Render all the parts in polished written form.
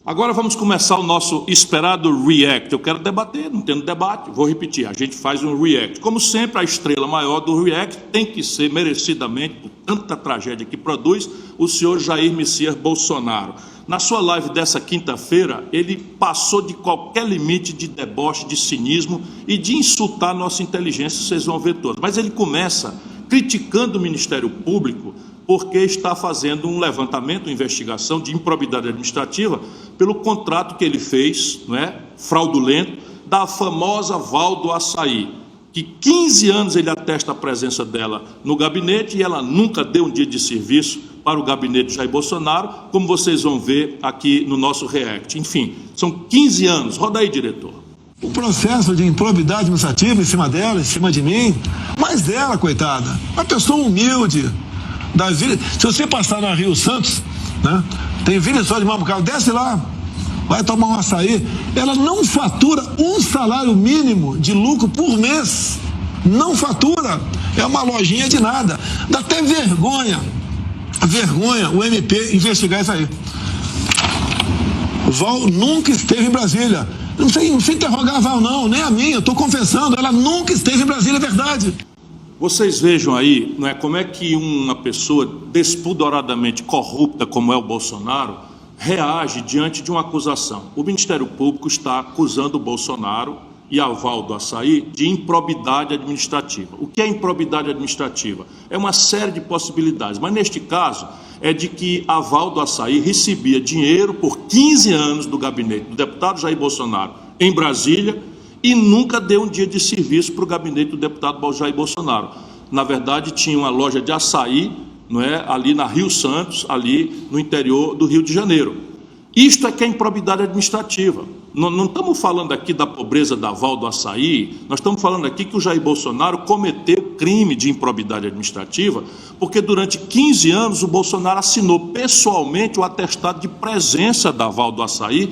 Agora vamos começar o nosso esperado react. Eu quero debater, não tendo debate, vou repetir, a gente faz um react. Como sempre, a estrela maior do react tem que ser, merecidamente, por tanta tragédia que produz, o senhor Jair Messias Bolsonaro. Na sua live dessa quinta-feira, ele passou de qualquer limite de deboche, de cinismo e de insultar a nossa inteligência, vocês vão ver todos. Mas ele começa criticando o Ministério Público porque está fazendo um levantamento, uma investigação de improbidade administrativa pelo contrato que ele fez, não é, fraudulento, da famosa Val do Açaí, que 15 anos ele atesta a presença dela no gabinete e ela nunca deu um dia de serviço para o gabinete de Jair Bolsonaro, como vocês vão ver aqui no nosso react. Enfim, são 15 anos. Roda aí, diretor. O processo de improbidade administrativa em cima dela, em cima de mim, mas dela, coitada, uma pessoa humilde, da Vila. Se você passar na Rio Santos, né, tem Vila só de Mambucaba, desce lá, vai tomar um açaí, ela não fatura um salário mínimo de lucro por mês, não fatura, é uma lojinha de nada, dá até vergonha o MP investigar isso aí. O Val nunca esteve em Brasília, não sei interrogar a Val não, nem a mim, eu estou confessando, ela nunca esteve em Brasília, é verdade. Vocês vejam aí, não é, como é que uma pessoa despudoradamente corrupta como é o Bolsonaro reage diante de uma acusação. O Ministério Público está acusando o Bolsonaro e a Val do Açaí de improbidade administrativa. O que é improbidade administrativa? É uma série de possibilidades, mas neste caso é de que a Val do Açaí recebia dinheiro por 15 anos do gabinete do deputado Jair Bolsonaro em Brasília e nunca deu um dia de serviço para o gabinete do deputado Jair Bolsonaro. Na verdade, tinha uma loja de açaí, não é, ali na Rio Santos, ali no interior do Rio de Janeiro. Isto é que é improbidade administrativa. Não estamos falando aqui da pobreza da Val do Açaí, nós estamos falando aqui que o Jair Bolsonaro cometeu crime de improbidade administrativa, porque durante 15 anos o Bolsonaro assinou pessoalmente o atestado de presença da Val do Açaí,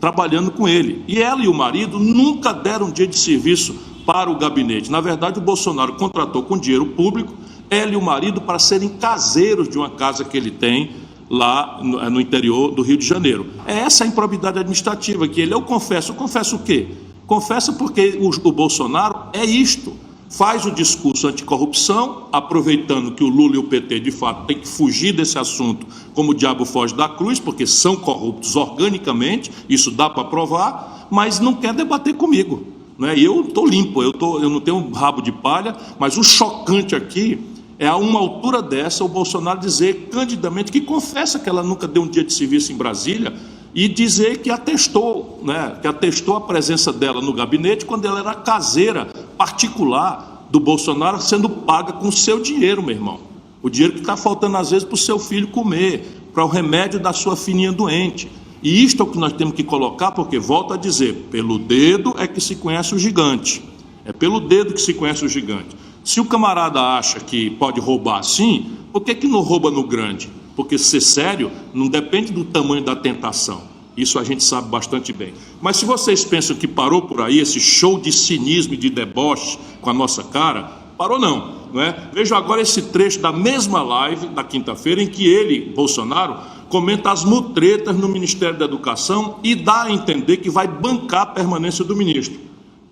trabalhando com ele. E ela e o marido nunca deram um dia de serviço para o gabinete. Na verdade, o Bolsonaro contratou com dinheiro público ela e o marido para serem caseiros de uma casa que ele tem lá no interior do Rio de Janeiro. É essa a improbidade administrativa que ele, eu confesso o quê? Confessa porque o Bolsonaro é isto. Faz o discurso anticorrupção, aproveitando que o Lula e o PT, de fato, têm que fugir desse assunto como o diabo foge da cruz, porque são corruptos organicamente, isso dá para provar, mas não quer debater comigo. Não é? E eu estou limpo, eu não tenho um rabo de palha, mas o chocante aqui é a uma altura dessa o Bolsonaro dizer candidamente que confessa que ela nunca deu um dia de serviço em Brasília e dizer que atestou, né, que atestou a presença dela no gabinete quando ela era caseira particular do Bolsonaro, sendo paga com o seu dinheiro, meu irmão. O dinheiro que está faltando às vezes para o seu filho comer, para o remédio da sua filhinha doente. E isto é o que nós temos que colocar, porque, volto a dizer, pelo dedo é que se conhece o gigante. É pelo dedo que se conhece o gigante. Se o camarada acha que pode roubar assim, por que não rouba no grande? Porque ser sério não depende do tamanho da tentação. Isso a gente sabe bastante bem. Mas se vocês pensam que parou por aí esse show de cinismo e de deboche com a nossa cara, parou não é? Vejam agora esse trecho da mesma live da quinta-feira em que ele, Bolsonaro, comenta as mutretas no Ministério da Educação e dá a entender que vai bancar a permanência do ministro.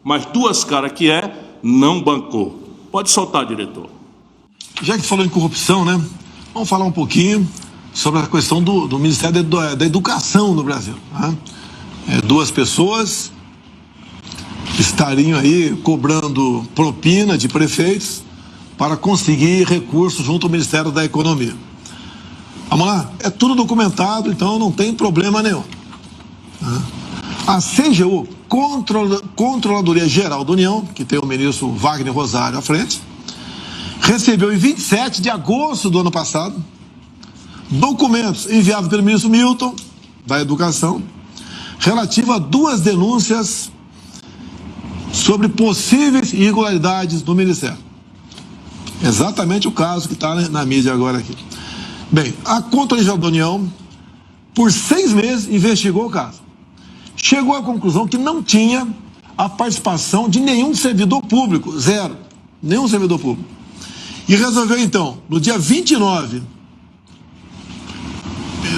Mas duas caras que não bancou. Pode soltar, diretor. Já que falou em corrupção, né? Vamos falar um pouquinho sobre a questão do Ministério da Educação no Brasil. Né? Duas pessoas estariam aí cobrando propina de prefeitos para conseguir recursos junto ao Ministério da Economia. Vamos lá? É tudo documentado, então não tem problema nenhum. Né? A CGU, Controladoria Geral da União, que tem o ministro Wagner Rosário à frente, recebeu em 27 de agosto do ano passado documentos enviados pelo ministro Milton, da Educação, relativo a duas denúncias sobre possíveis irregularidades no Ministério. Exatamente o caso que está na mídia agora aqui. Bem, a Controladoria Geral da União, por 6 meses, investigou o caso. Chegou à conclusão que não tinha a participação de nenhum servidor público, zero, nenhum servidor público. E resolveu então, no dia 29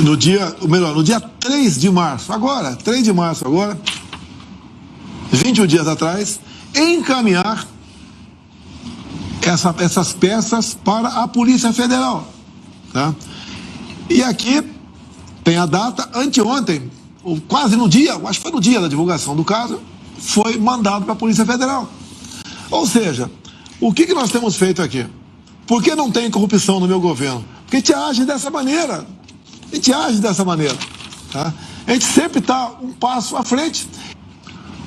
no dia 3 de março, agora, 3 de março agora, 21 dias atrás, encaminhar essas peças para a Polícia Federal, tá? E aqui tem a data, anteontem, ou quase no dia, acho que foi no dia da divulgação do caso, foi mandado para a Polícia Federal. Ou seja, o que nós temos feito aqui? Por que não tem corrupção no meu governo? Porque a gente age dessa maneira. A gente age dessa maneira, tá? A gente sempre está um passo à frente.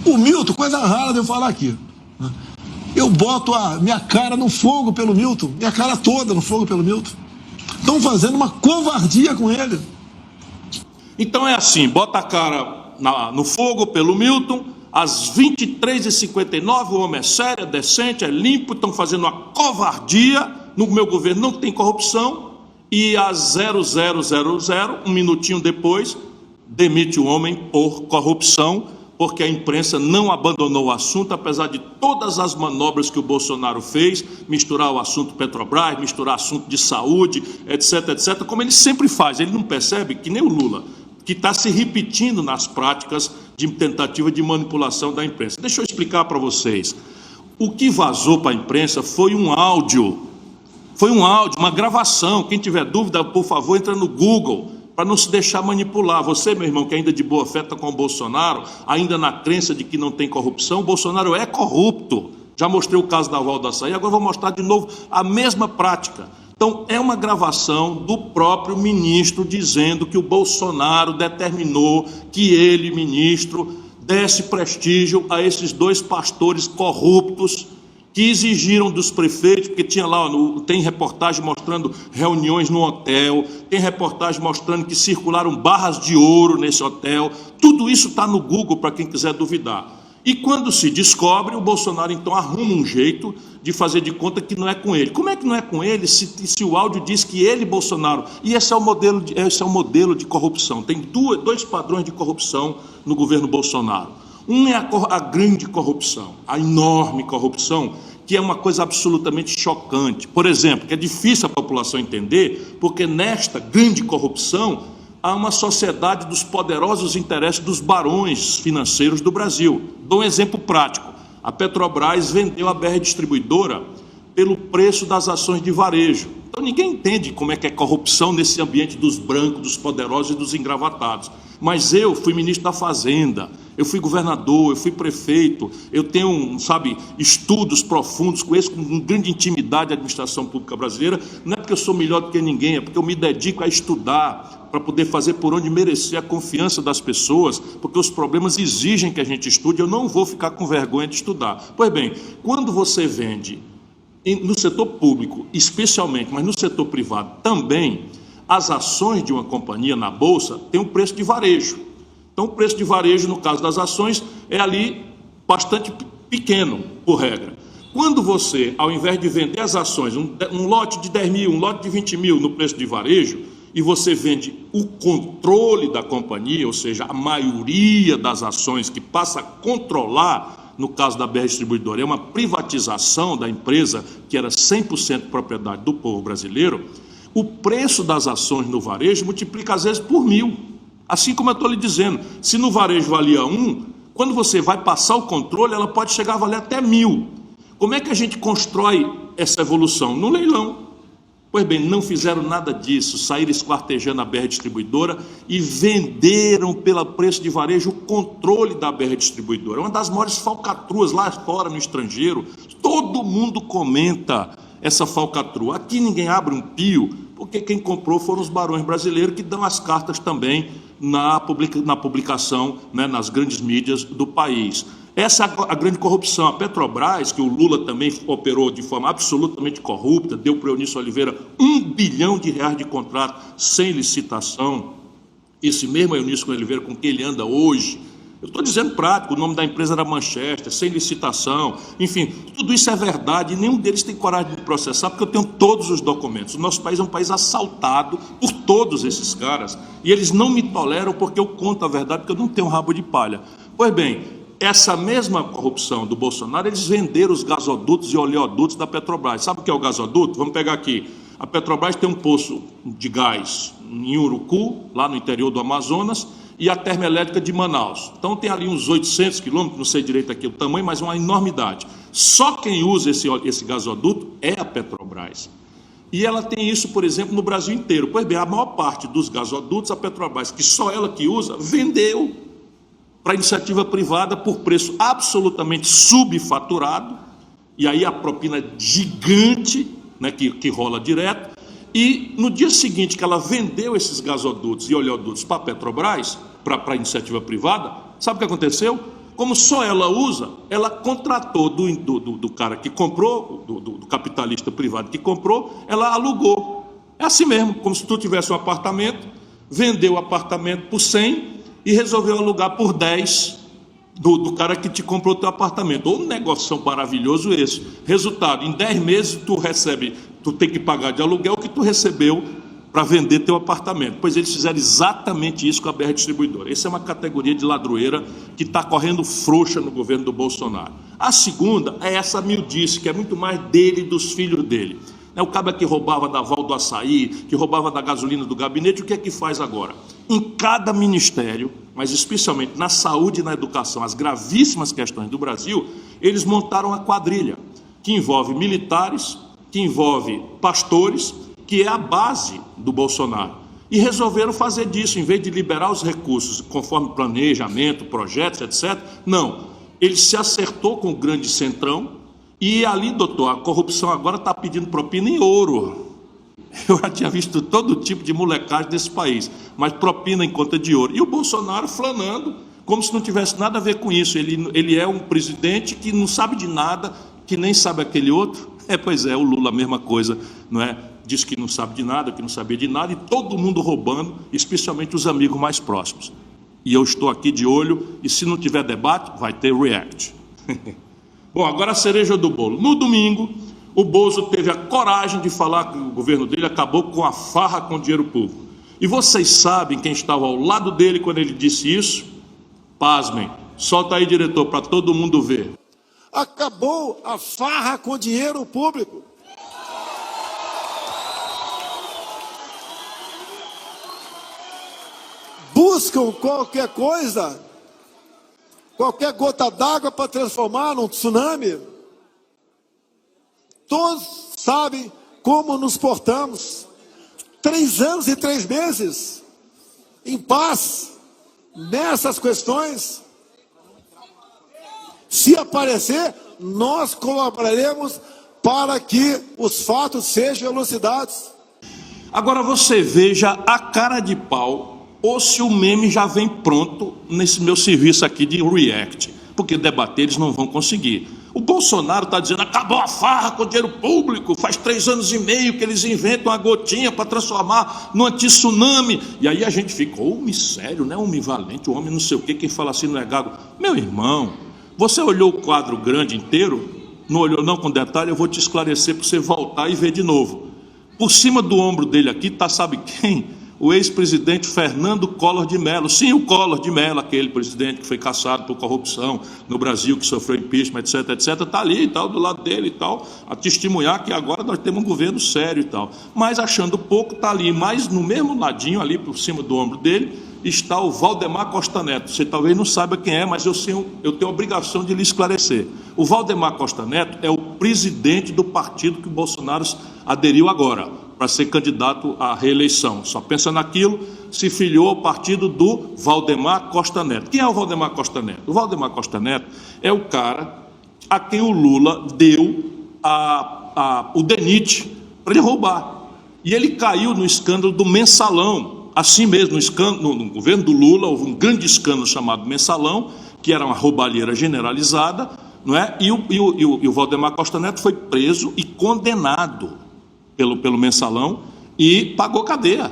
O Milton, coisa rara de eu falar aqui, né? Eu boto a minha cara no fogo pelo Milton, minha cara toda no fogo pelo Milton. Estão fazendo uma covardia com ele. Então é assim, bota a cara no fogo pelo Milton, às 23h59, o homem é sério, é decente, é limpo, estão fazendo uma covardia, no meu governo não tem corrupção, e às 0000, um minutinho depois, demite o homem por corrupção, porque a imprensa não abandonou o assunto, apesar de todas as manobras que o Bolsonaro fez, misturar o assunto Petrobras, misturar assunto de saúde, etc, etc, como ele sempre faz. Ele não percebe que nem o Lula, que está se repetindo nas práticas de tentativa de manipulação da imprensa. Deixa eu explicar para vocês. O que vazou para a imprensa foi um áudio, uma gravação. Quem tiver dúvida, por favor, entra no Google, para não se deixar manipular. Você, meu irmão, que ainda de boa fé está com o Bolsonaro, ainda na crença de que não tem corrupção, o Bolsonaro é corrupto. Já mostrei o caso da Val do Açaí, agora vou mostrar de novo a mesma prática. Então, é uma gravação do próprio ministro dizendo que o Bolsonaro determinou que ele, ministro, desse prestígio a esses dois pastores corruptos que exigiram dos prefeitos, porque tinha lá, tem reportagem mostrando reuniões no hotel, tem reportagem mostrando que circularam barras de ouro nesse hotel. Tudo isso está no Google para quem quiser duvidar. E quando se descobre, o Bolsonaro então arruma um jeito de fazer de conta que não é com ele. Como é que não é com ele se o áudio diz que ele, Bolsonaro... E esse é o modelo de corrupção. Tem dois padrões de corrupção no governo Bolsonaro. Um é a grande corrupção, a enorme corrupção, que é uma coisa absolutamente chocante. Por exemplo, que é difícil a população entender, porque nesta grande corrupção há uma sociedade dos poderosos interesses dos barões financeiros do Brasil. Dou um exemplo prático. A Petrobras vendeu a BR Distribuidora pelo preço das ações de varejo. Então ninguém entende como é que é corrupção nesse ambiente dos brancos, dos poderosos e dos engravatados. Mas eu fui ministro da Fazenda, eu fui governador, eu fui prefeito, eu tenho, estudos profundos, conheço com grande intimidade a administração pública brasileira. Não é porque eu sou melhor do que ninguém, é porque eu me dedico a estudar para poder fazer por onde merecer a confiança das pessoas, porque os problemas exigem que a gente estude. Eu não vou ficar com vergonha de estudar. Pois bem, quando você vende no setor público, especialmente, mas no setor privado também, as ações de uma companhia na Bolsa têm um preço de varejo. Então, o preço de varejo, no caso das ações, é ali bastante pequeno, por regra. Quando você, ao invés de vender as ações, um lote de 10 mil, um lote de 20 mil no preço de varejo, e você vende o controle da companhia, ou seja, a maioria das ações que passa a controlar, no caso da BR Distribuidora, é uma privatização da empresa que era 100% propriedade do povo brasileiro, o preço das ações no varejo multiplica às vezes por 1000. Assim como eu estou lhe dizendo, se no varejo valia 1, quando você vai passar o controle, ela pode chegar a valer até 1000. Como é que a gente constrói essa evolução? No leilão. Pois bem, não fizeram nada disso, saíram esquartejando a BR Distribuidora e venderam pelo preço de varejo o controle da BR Distribuidora. É uma das maiores falcatruas lá fora, no estrangeiro. Todo mundo comenta essa falcatrua. Aqui ninguém abre um pio, porque quem comprou foram os barões brasileiros, que dão as cartas também na publicação, né, nas grandes mídias do país. Essa é a grande corrupção. A Petrobras, que o Lula também operou de forma absolutamente corrupta, deu para o Eunício Oliveira R$1 bilhão de contrato sem licitação. Esse mesmo Eunício Oliveira com quem ele anda hoje, eu estou dizendo prático, o nome da empresa era Manchester, sem licitação, enfim, tudo isso é verdade e nenhum deles tem coragem de processar, porque eu tenho todos os documentos. O nosso país é um país assaltado por todos esses caras e eles não me toleram porque eu conto a verdade, porque eu não tenho rabo de palha. Pois bem, essa mesma corrupção do Bolsonaro, eles venderam os gasodutos e oleodutos da Petrobras. Sabe o que é o gasoduto? Vamos pegar aqui. A Petrobras tem um poço de gás em Urucu, lá no interior do Amazonas, e a termoelétrica de Manaus. Então tem ali uns 800 quilômetros, não sei direito aqui o tamanho, mas uma enormidade. Só quem usa esse gasoduto é a Petrobras. E ela tem isso, por exemplo, no Brasil inteiro. Pois bem, a maior parte dos gasodutos, a Petrobras, que só ela que usa, vendeu para iniciativa privada por preço absolutamente subfaturado, e aí a propina gigante, né, que rola direto. E no dia seguinte que ela vendeu esses gasodutos e oleodutos para a Petrobras, para a iniciativa privada, sabe o que aconteceu? Como só ela usa, ela contratou do cara que comprou, do capitalista privado que comprou, ela alugou. É assim mesmo, como se tu tivesse um apartamento, vendeu o apartamento por 100 e resolveu alugar por 10 do cara que te comprou o teu apartamento. Ou um negócio maravilhoso esse. Resultado, em 10 meses tu tem que pagar de aluguel o que tu recebeu para vender teu apartamento. Pois eles fizeram exatamente isso com a BR Distribuidora. Essa é uma categoria de ladroeira que está correndo frouxa no governo do Bolsonaro. A segunda é essa miudice, que é muito mais dele e dos filhos dele. O cabo que roubava da Val do Açaí, que roubava da gasolina do gabinete, o que é que faz agora? Em cada ministério, mas especialmente na saúde e na educação, as gravíssimas questões do Brasil, eles montaram uma quadrilha que envolve militares, que envolve pastores, que é a base do Bolsonaro. E resolveram fazer disso, em vez de liberar os recursos conforme planejamento, projetos, etc. Não, ele se acertou com o grande centrão. E ali, doutor, a corrupção agora está pedindo propina em ouro. Eu já tinha visto todo tipo de molecagem desse país, mas propina em conta de ouro. E o Bolsonaro flanando, como se não tivesse nada a ver com isso. Ele é um presidente que não sabe de nada, que nem sabe aquele outro. Pois é, o Lula a mesma coisa, não é? Diz que não sabe de nada, que não sabia de nada, e todo mundo roubando, especialmente os amigos mais próximos. E eu estou aqui de olho, e se não tiver debate, vai ter react. Bom, agora a cereja do bolo. No domingo, o Bozo teve a coragem de falar que o governo dele acabou com a farra com o dinheiro público. E vocês sabem quem estava ao lado dele quando ele disse isso? Pasmem. Solta aí, diretor, para todo mundo ver. Acabou a farra com dinheiro público. Buscam qualquer coisa, qualquer gota d'água para transformar num tsunami. Todos sabem como nos portamos. 3 anos e 3 meses em paz nessas questões. Se aparecer, nós colaboraremos para que os fatos sejam elucidados. Agora você veja a cara de pau, ou se o meme já vem pronto nesse meu serviço aqui de react, porque debater eles não vão conseguir. O Bolsonaro está dizendo, acabou a farra com o dinheiro público, faz 3 anos e meio que eles inventam uma gotinha para transformar no anti-tsunami. E aí a gente fica, homem sério, né? Homem valente, homem não sei o quê, quem fala assim não é gago. Meu irmão, você olhou o quadro grande inteiro? Não olhou não com detalhe? Eu vou te esclarecer para você voltar e ver de novo. Por cima do ombro dele aqui está sabe quem? O ex-presidente Fernando Collor de Mello. Sim, o Collor de Mello, aquele presidente que foi caçado por corrupção no Brasil, que sofreu impeachment, etc, etc, está ali e tal, do lado dele e tal, a testemunhar que agora nós temos um governo sério e tal. Mas achando pouco, está ali, mas no mesmo ladinho, ali por cima do ombro dele, está o Valdemar Costa Neto. Você talvez não saiba quem é, mas eu tenho a obrigação de lhe esclarecer. O Valdemar Costa Neto é o presidente do partido que o Bolsonaro aderiu agora, para ser candidato à reeleição. Só pensa naquilo, se filiou ao partido do Valdemar Costa Neto. Quem é o Valdemar Costa Neto? O Valdemar Costa Neto é o cara a quem o Lula deu o DENIT para ele roubar. E ele caiu no escândalo do mensalão. Assim mesmo, no governo do Lula, houve um grande escândalo chamado mensalão, que era uma roubalheira generalizada, não é? E o Valdemar Costa Neto foi preso e condenado pelo mensalão e pagou cadeia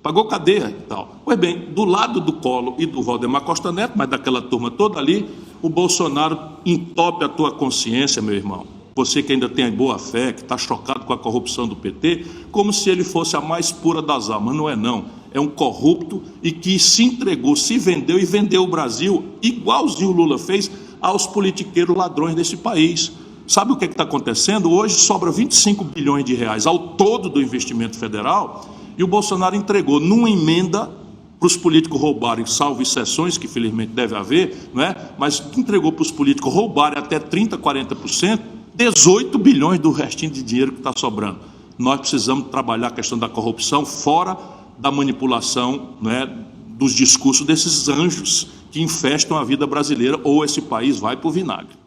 e tal. Pois bem, do lado do Collor e do Valdemar Costa Neto, mas daquela turma toda ali, o Bolsonaro entope a tua consciência, meu irmão. Você que ainda tem a boa fé, que está chocado com a corrupção do PT, como se ele fosse a mais pura das almas. Não é não, é um corrupto e que se entregou, se vendeu e vendeu o Brasil, igualzinho o Lula fez, aos politiqueiros ladrões desse país. Sabe o que está acontecendo? Hoje sobra 25 bilhões de reais ao todo do investimento federal e o Bolsonaro entregou numa emenda para os políticos roubarem, salvo exceções, que felizmente deve haver, não é? Mas entregou para os políticos roubarem até 30%, 40%, 18 bilhões do restinho de dinheiro que está sobrando. Nós precisamos trabalhar a questão da corrupção fora da manipulação, não é, dos discursos desses anjos que infestam a vida brasileira, ou esse país vai para o vinagre.